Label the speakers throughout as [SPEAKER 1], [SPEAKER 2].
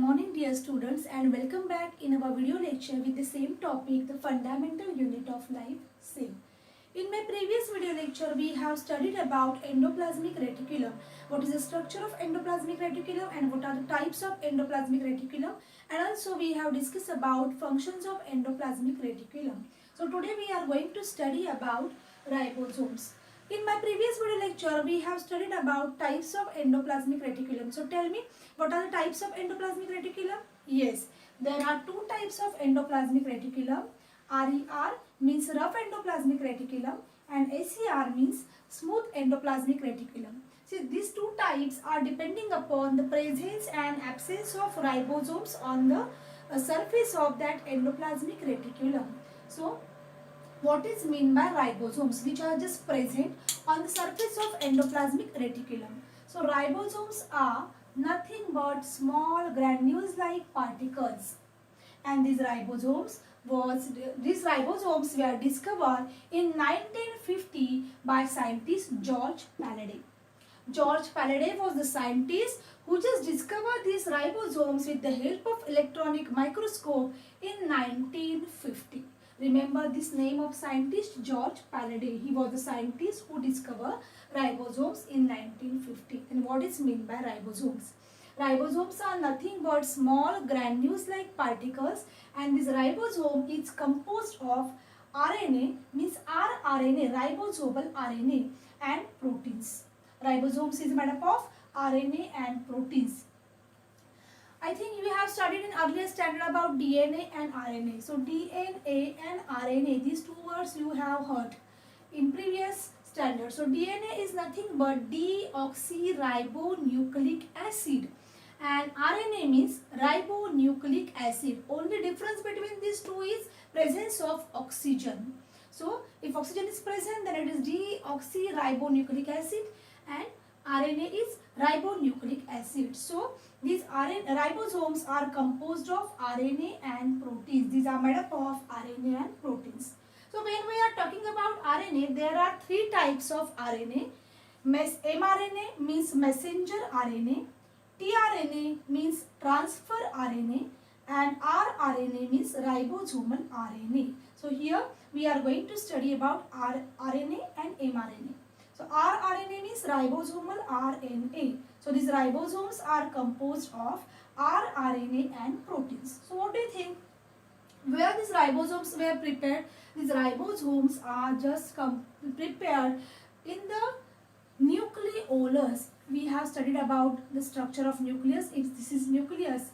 [SPEAKER 1] morning dear students and welcome back in our video lecture with the same topic, the fundamental unit of life, cell. In my previous video lecture we have studied about endoplasmic reticulum, what is the structure of endoplasmic reticulum and what are the types of endoplasmic reticulum, and also we have discussed about functions of endoplasmic reticulum. So today we are going to study about ribosomes. In my previous video lecture, we have studied about types of endoplasmic reticulum. So tell me, what are the types of endoplasmic reticulum? Yes, there are two types of endoplasmic reticulum. RER means rough endoplasmic reticulum and ACR means smooth endoplasmic reticulum. See, these two types are depending upon the presence and absence of ribosomes on the surface of that endoplasmic reticulum. So, what is meant by ribosomes, which are just present on the surface of endoplasmic reticulum? So ribosomes are nothing but small granules like particles, and these ribosomes were discovered in 1950 by scientist George Palade. George Palade was the scientist who just discovered these ribosomes with the help of electronic microscope in 1950. Remember this name of scientist George Palade. He was the scientist who discovered ribosomes in 1950. And what is meant by ribosomes? Ribosomes are nothing but small granules like particles, and this ribosome is composed of RNA, means rRNA, ribosomal RNA, and proteins. Ribosomes is made up of RNA and proteins. I think we have studied in earlier standard about DNA and RNA. So DNA and RNA, these two words you have heard in previous standard. So DNA is nothing but deoxyribonucleic acid and RNA means ribonucleic acid. Only difference between these two is presence of oxygen. So if oxygen is present, then it is deoxyribonucleic acid and RNA is ribonucleic acid. So these ribosomes are composed of RNA and proteins. These are made up of RNA and proteins. So when we are talking about RNA, there are three types of RNA. mRNA means messenger RNA, tRNA means transfer RNA, and rRNA means ribosomal RNA. So here we are going to study about RNA and mRNA. So rRNA means ribosomal RNA. So these ribosomes are composed of rRNA and proteins. So what do you think? Where these ribosomes were prepared? These ribosomes are just prepared in the nucleolus. We have studied about the structure of nucleus. If this is nucleus,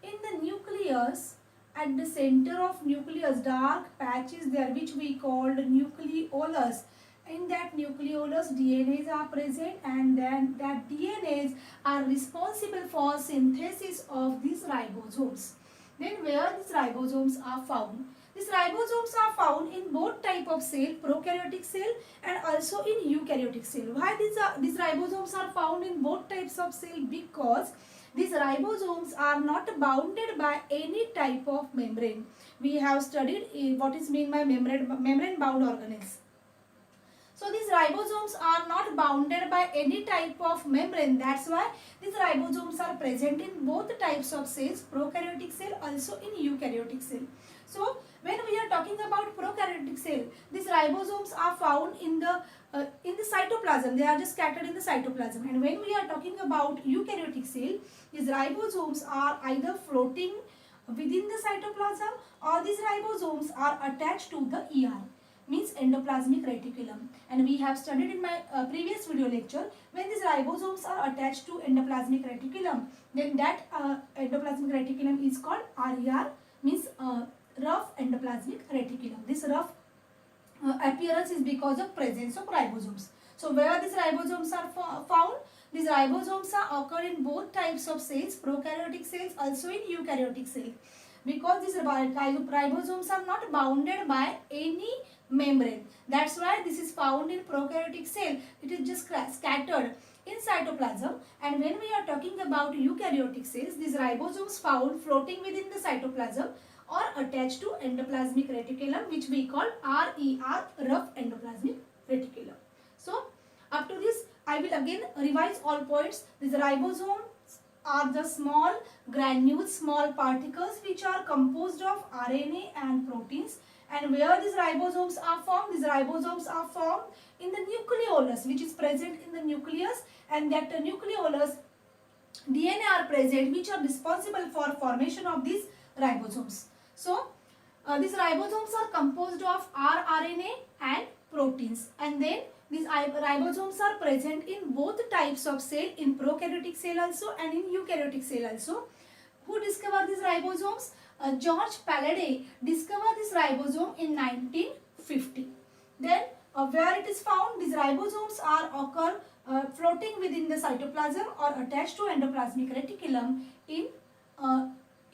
[SPEAKER 1] in the nucleus, at the center of nucleus, dark patch is there which we called nucleolus. In that nucleolus, DNAs are present, and then that DNAs are responsible for synthesis of these ribosomes. Then where these ribosomes are found? These ribosomes are found in both type of cell, prokaryotic cell and also in eukaryotic cell. Why these ribosomes are found in both types of cell? Because these ribosomes are not bounded by any type of membrane. We have studied what is meant by membrane bound organelles. So these ribosomes are not bounded by any type of membrane. That's why these ribosomes are present in both types of cells, prokaryotic cell also in eukaryotic cell. So when we are talking about prokaryotic cell, these ribosomes are found in the cytoplasm. They are just scattered in the cytoplasm. And when we are talking about eukaryotic cell, these ribosomes are either floating within the cytoplasm or these ribosomes are attached to the ER, means endoplasmic reticulum. And we have studied in my previous video lecture, when these ribosomes are attached to endoplasmic reticulum, then that endoplasmic reticulum is called RER, means rough endoplasmic reticulum. This rough appearance is because of presence of ribosomes. So where these ribosomes are found? These ribosomes are occur in both types of cells, prokaryotic cells also in eukaryotic cells. Because these ribosomes are not bounded by any membrane. That's why this is found in prokaryotic cell. It is just scattered in cytoplasm. And when we are talking about eukaryotic cells, these ribosomes found floating within the cytoplasm or attached to endoplasmic reticulum, which we call RER, rough endoplasmic reticulum. So up to this, I will again revise all points. These ribosomes are the small granules, small particles which are composed of RNA and proteins. And where these ribosomes are formed? These ribosomes are formed in the nucleolus, which is present in the nucleus, and that nucleolus DNA are present which are responsible for formation of these ribosomes. So these ribosomes are composed of rRNA and proteins, and then these ribosomes are present in both types of cell, in prokaryotic cell also and in eukaryotic cell also. Who discovered these ribosomes? George Palade discovered this ribosome in 1950. Then where it is found, these ribosomes are occur floating within the cytoplasm or attached to endoplasmic reticulum in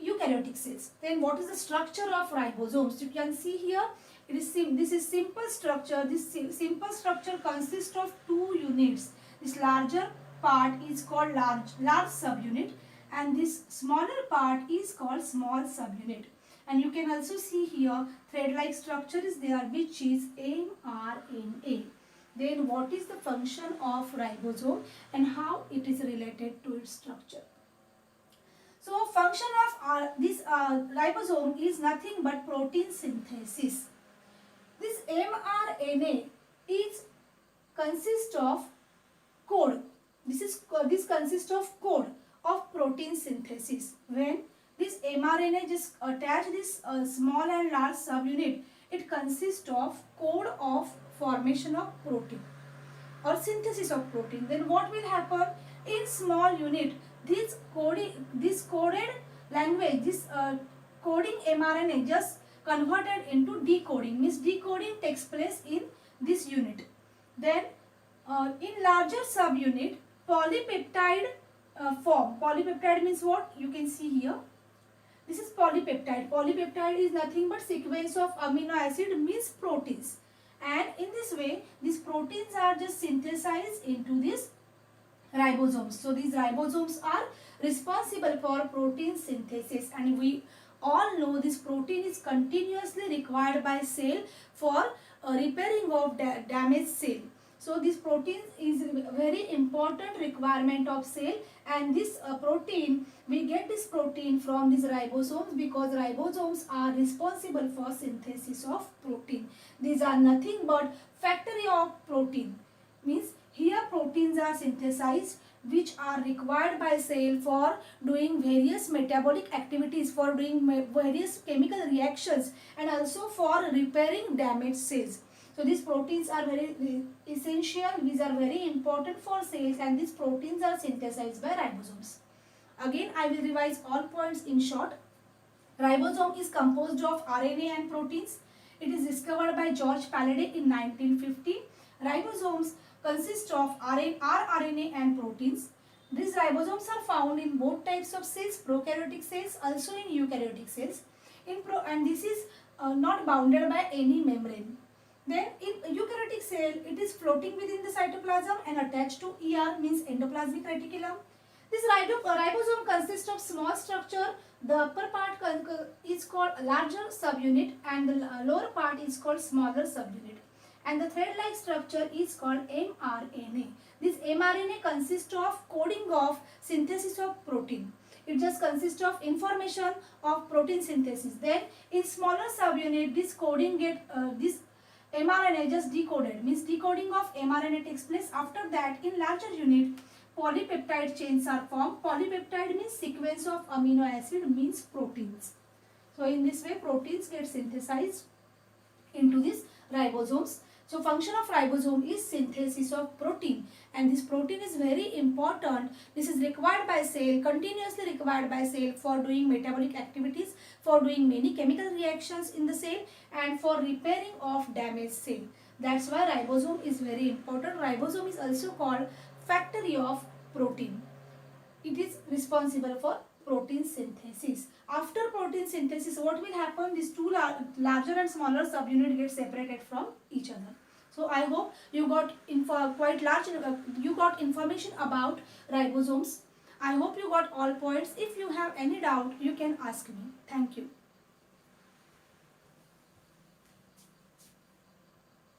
[SPEAKER 1] eukaryotic cells. Then what is the structure of ribosomes? You can see here, this is simple structure. This simple structure consists of two units. This larger part is called large subunit, and this smaller part is called small subunit. And you can also see here thread-like structure is there, which is mRNA. Then what is the function of ribosome and how it is related to its structure? So function of this ribosome is nothing but protein synthesis. This mRNA consists of code. This consists of code of protein synthesis. When this mRNA just attach this small and large subunit, it consists of code of formation of protein or synthesis of protein. Then what will happen in small unit? This coded language, this coding mRNA just converted into decoding. Means decoding takes place in this unit. Then in larger subunit, polypeptide form. Polypeptide means what? You can see here. This is polypeptide. Polypeptide is nothing but sequence of amino acid, means proteins. And in this way, these proteins are just synthesized into these ribosomes. So these ribosomes are responsible for protein synthesis, and we all know this protein is continuously required by cell for repairing of damaged cell. So this protein is very important requirement of cell, and this protein, we get this protein from these ribosomes because ribosomes are responsible for synthesis of protein. These are nothing but factory of protein. Means here proteins are synthesized which are required by cell for doing various metabolic activities, for doing various chemical reactions, and also for repairing damaged cells. So these proteins are very essential, these are very important for cells, and these proteins are synthesized by ribosomes. Again, I will revise all points in short. Ribosome is composed of RNA and proteins. It is discovered by George Palade in 1950. Ribosomes consist of rRNA and proteins. These ribosomes are found in both types of cells, prokaryotic cells, also in eukaryotic cells. And this is not bounded by any membrane. Then in eukaryotic cell, it is floating within the cytoplasm and attached to ER, means endoplasmic reticulum. This ribosome consists of small structure. The upper part is called larger subunit and the lower part is called smaller subunit. And the thread-like structure is called mRNA. This mRNA consists of coding of synthesis of protein. It just consists of information of protein synthesis. Then in smaller subunit, this coding this mRNA just decoded, means decoding of mRNA takes place. After that, in larger unit, polypeptide chains are formed. Polypeptide means sequence of amino acid, means proteins. So in this way, proteins get synthesized into these ribosomes. So function of ribosome is synthesis of protein, and this protein is very important. This is required by cell, continuously required by cell for doing metabolic activities, for doing many chemical reactions in the cell, and for repairing of damaged cell. That's why ribosome is very important. Ribosome is also called factory of protein. It is responsible for protein synthesis. After protein synthesis, what will happen? These two larger and smaller subunits get separated from each other. So I hope you got you got information about ribosomes. I hope you got all points. If you have any doubt, you can ask me. Thank you.